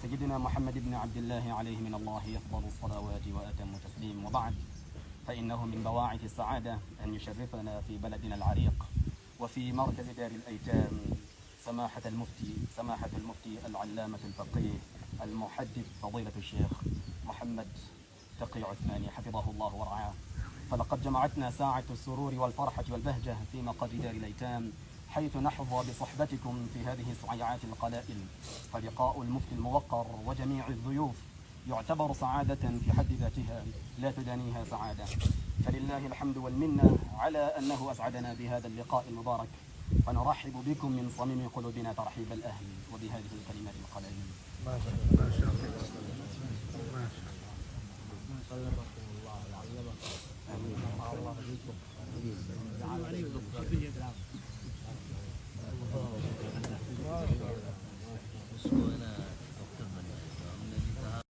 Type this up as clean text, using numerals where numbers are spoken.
سيدنا محمد بن عبد الله عليه من الله أفضل الصلوات وأتم التسليم، وبعد، فإنه من بواعث السعادة أن يشرفنا في بلدنا العريق وفي مركز دار الأيتام سماحة المفتي العلامة الفقيه المحدث فضيلة الشيخ محمد تقي عثماني حفظه الله ورعاه. فلقد جمعتنا ساعة السرور والفرحة والبهجة في مقر دار الأيتام، حيث نحظى بصحبتكم في هذه السعيعات القلائل. فلقاء المفتي الموقر وجميع الضيوف يعتبر سعادة في حد ذاتها لا تدانيها سعادة، فلله الحمد والمنة على أنه أسعدنا بهذا اللقاء المبارك، فنرحب بكم من صميم قلوبنا ترحيب الأهل وبهذه الكلمات القلائل. ما شاء الله ما شاء الله ما شاء الله. الله يعلمكم.